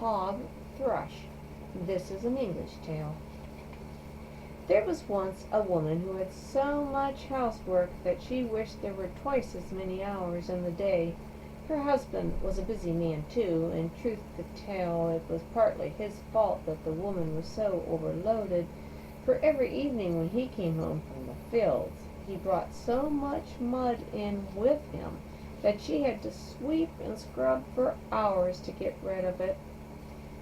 Hob Thrush. This is an English tale. There was once a woman who had so much housework that she wished there were twice as many hours in the day. Her husband was a busy man too, and truth to tell, it was partly his fault that the woman was so overloaded, for every evening when he came home from the fields, he brought so much mud in with him that she had to sweep and scrub for hours to get rid of it.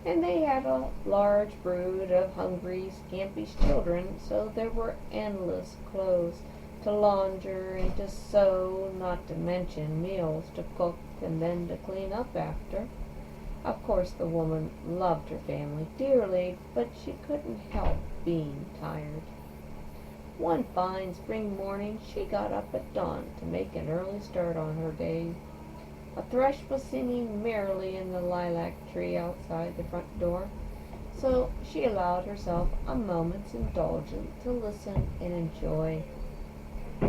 And they had a large brood of hungry, scampish children, so there were endless clothes to launder and to sew, not to mention meals to cook and then to clean up after. Of course, the woman loved her family dearly, but she couldn't help being tired. One fine spring morning she got up at dawn to make an early start on her day. A thrush was singing merrily in the lilac tree outside the front door, so she allowed herself a moment's indulgence to listen and enjoy.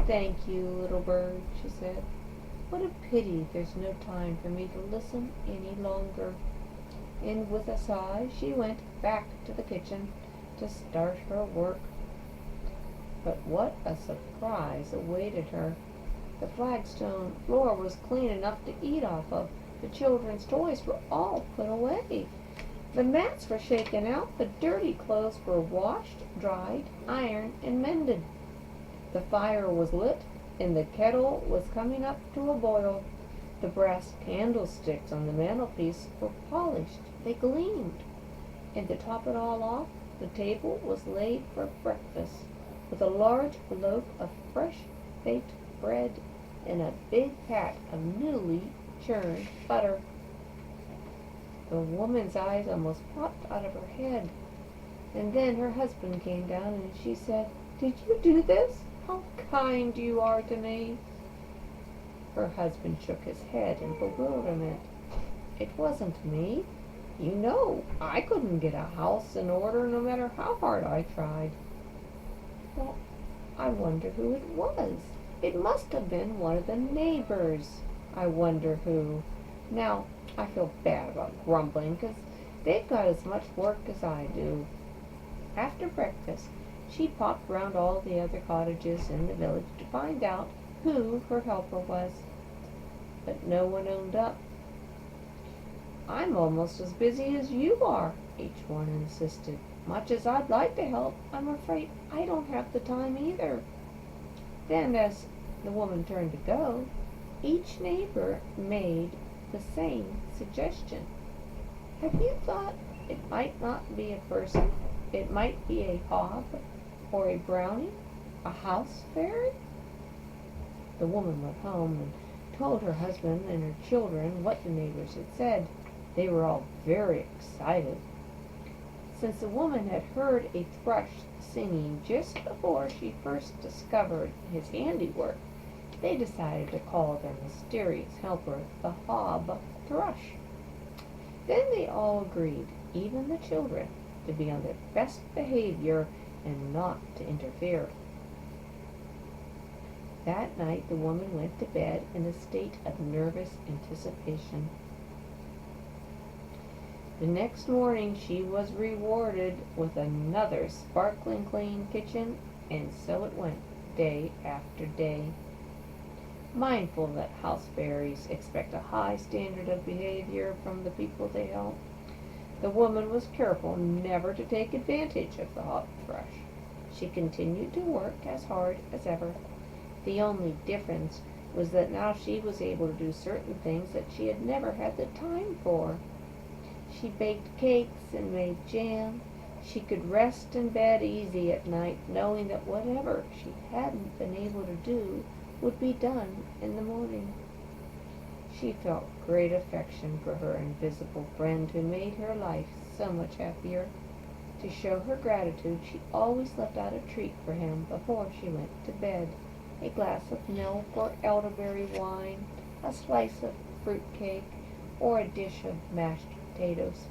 "Thank you, little bird," she said. "What a pity there's no time for me to listen any longer." And with a sigh she went back to the kitchen to start her work. But what a surprise awaited her! The flagstone floor was clean enough to eat off of. The children's toys were all put away. The mats were shaken out. The dirty clothes were washed, dried, ironed, and mended. The fire was lit, and the kettle was coming up to a boil. The brass candlesticks on the mantelpiece were polished. They gleamed. And to top it all off, the table was laid for breakfast, with a large loaf of fresh baked bread and a big pat of newly churned butter. The woman's eyes almost popped out of her head. And then her husband came down and she said, "Did you do this? How kind you are to me." Her husband shook his head in bewilderment. "It wasn't me. You know, I couldn't get a house in order no matter how hard I tried." "Well, I wonder who it was. It must have been one of the neighbors. I wonder who. Now, I feel bad about grumbling, 'cause they've got as much work as I do." After breakfast, she popped round all the other cottages in the village to find out who her helper was. But no one owned up. "I'm almost as busy as you are," each one insisted. "Much as I'd like to help, I'm afraid I don't have the time either." Then, as the woman turned to go, each neighbor made the same suggestion. "Have you thought it might not be a person? It might be a hob, or a brownie, a house fairy?" The woman went home and told her husband and her children what the neighbors had said. They were all very excited. Since the woman had heard a thrush singing just before she first discovered his handiwork, they decided to call their mysterious helper the Hob Thrush. Then they all agreed, even the children, to be on their best behavior and not to interfere. That night the woman went to bed in a state of nervous anticipation. The next morning she was rewarded with another sparkling clean kitchen, and so it went, day after day. Mindful that house fairies expect a high standard of behavior from the people they help, the woman was careful never to take advantage of the Hob Thrush. She continued to work as hard as ever. The only difference was that now she was able to do certain things that she had never had the time for. She baked cakes and made jam. She could rest in bed easy at night, knowing that whatever she hadn't been able to do would be done in the morning. She felt great affection for her invisible friend who made her life so much happier. To show her gratitude, she always left out a treat for him before she went to bed. A glass of milk or elderberry wine, a slice of fruit cake, or a dish of mashed potatoes.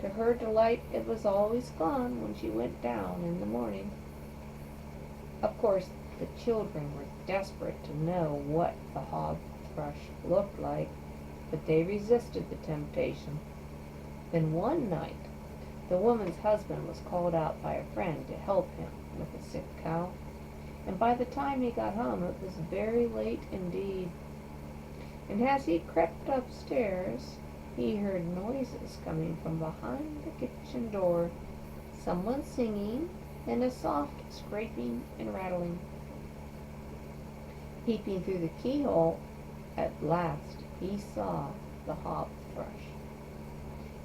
To her delight, it was always gone when she went down in the morning. Of course, the children were desperate to know what the Hob Thrush looked like, but they resisted the temptation. Then one night, the woman's husband was called out by a friend to help him with a sick cow, and by the time he got home it was very late indeed. And as he crept upstairs, he heard noises coming from behind the kitchen door, someone singing, and a soft scraping and rattling. Peeping through the keyhole, at last he saw the Hob Thrush.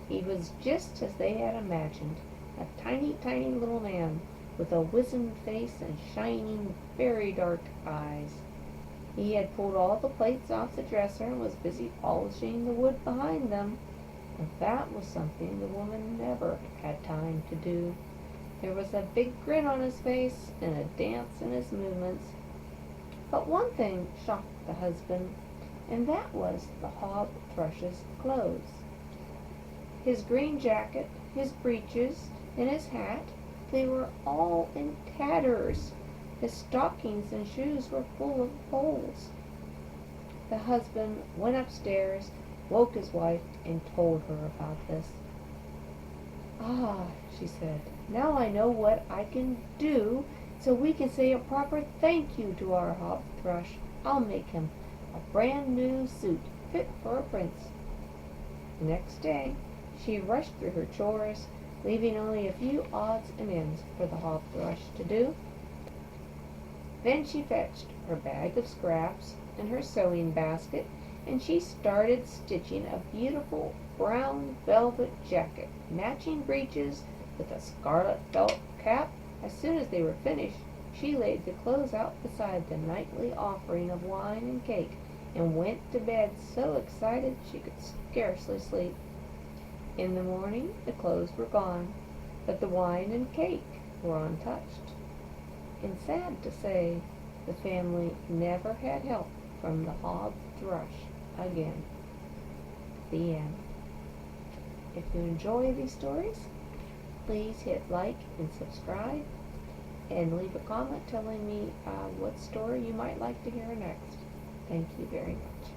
He was just as they had imagined, a tiny, tiny little man with a wizened face and shining, very dark eyes. He had pulled all the plates off the dresser and was busy polishing the wood behind them. And that was something the woman never had time to do. There was a big grin on his face and a dance in his movements. But one thing shocked the husband, and that was the Hob Thrush's clothes. His green jacket, his breeches, and his hat, they were all in tatters. His stockings and shoes were full of holes. The husband went upstairs, woke his wife, and told her about this. "Ah," she said, "now I know what I can do, so we can say a proper thank you to our Hob Thrush. I'll make him a brand new suit, fit for a prince." The next day, she rushed through her chores, leaving only a few odds and ends for the Hob Thrush to do. Then she fetched her bag of scraps and her sewing basket, and she started stitching a beautiful brown velvet jacket, matching breeches, with a scarlet felt cap. As soon as they were finished, she laid the clothes out beside the nightly offering of wine and cake, and went to bed so excited she could scarcely sleep. In the morning the clothes were gone, but the wine and cake were untouched. And sad to say, the family never had help from the Hob Thrush again. The end. If you enjoy these stories, please hit like and subscribe, and leave a comment telling me what story you might like to hear next. Thank you very much.